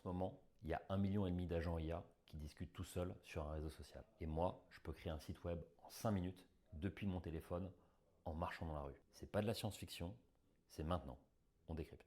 ce moment, il y a 1,5 million d'agents IA qui discutent tout seuls sur un réseau social. Et moi, je peux créer un site web en 5 minutes depuis mon téléphone en marchant dans la rue. C'est pas de la science-fiction, c'est maintenant. On décrypte.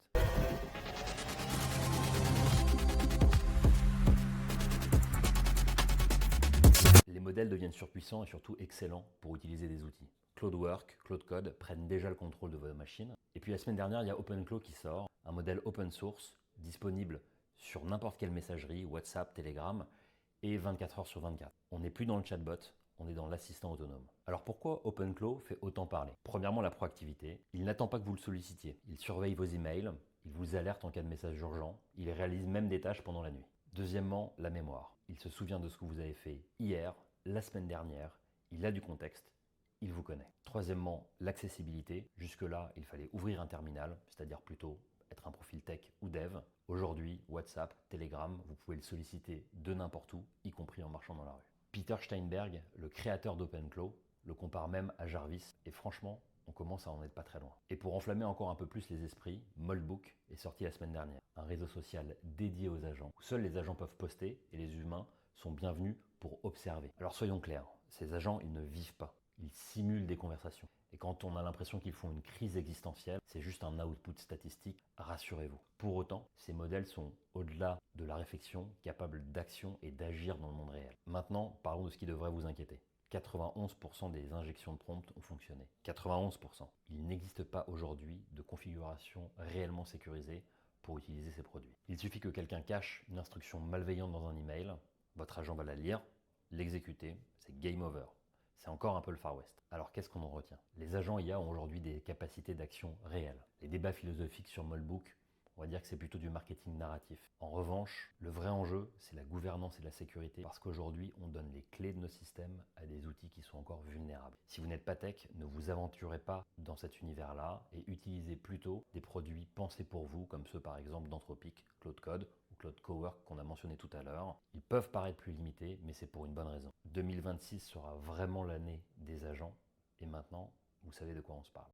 Les modèles deviennent surpuissants et surtout excellents pour utiliser des outils. Cloudwork, Cloud Code prennent déjà le contrôle de vos machines. Et puis la semaine dernière, il y a OpenClaw qui sort, un modèle open source disponible sur n'importe quelle messagerie, WhatsApp, Telegram, et 24 heures sur 24. On n'est plus dans le chatbot, on est dans l'assistant autonome. Alors pourquoi OpenClaw fait autant parler? Premièrement, la proactivité. Il n'attend pas que vous le sollicitiez. Il surveille vos emails, il vous alerte en cas de message urgent, il réalise même des tâches pendant la nuit. Deuxièmement, la mémoire. Il se souvient de ce que vous avez fait hier, la semaine dernière, il a du contexte, il vous connaît. Troisièmement, l'accessibilité. Jusque-là, il fallait ouvrir un terminal, c'est-à-dire plutôt être un profil tech ou dev. Aujourd'hui, WhatsApp, Telegram, vous pouvez le solliciter de n'importe où, y compris en marchant dans la rue. Peter Steinberg, le créateur d'OpenClaw, le compare même à Jarvis, et franchement, on commence à en être pas très loin. Et pour enflammer encore un peu plus les esprits, Moldbook est sorti la semaine dernière, un réseau social dédié aux agents, où seuls les agents peuvent poster et les humains sont bienvenus pour observer. Alors soyons clairs, ces agents, ils ne vivent pas, ils simulent des conversations. Et quand on a l'impression qu'ils font une crise existentielle, c'est juste un output statistique, rassurez-vous. Pour autant, ces modèles sont au-delà de la réflexion, capables d'action et d'agir dans le monde réel. Maintenant, parlons de ce qui devrait vous inquiéter. 91% des injections de prompts ont fonctionné. 91%. Il n'existe pas aujourd'hui de configuration réellement sécurisée pour utiliser ces produits. Il suffit que quelqu'un cache une instruction malveillante dans un email, votre agent va la lire, l'exécuter, c'est game over. C'est encore un peu le Far West. Alors qu'est-ce qu'on en retient? Les agents IA ont aujourd'hui des capacités d'action réelles. Les débats philosophiques sur Moldbook, on va dire que c'est plutôt du marketing narratif. En revanche, le vrai enjeu, c'est la gouvernance et la sécurité, parce qu'aujourd'hui, on donne les clés de nos systèmes à des outils qui sont encore vulnérables. Si vous n'êtes pas tech, ne vous aventurez pas dans cet univers-là et utilisez plutôt des produits pensés pour vous, comme ceux par exemple d'Anthropic, Cloud Code ou Cloud Cowork qu'on a mentionné tout à l'heure. Ils peuvent paraître plus limités, mais c'est pour une bonne raison. 2026 sera vraiment l'année des agents, et maintenant, vous savez de quoi on se parle.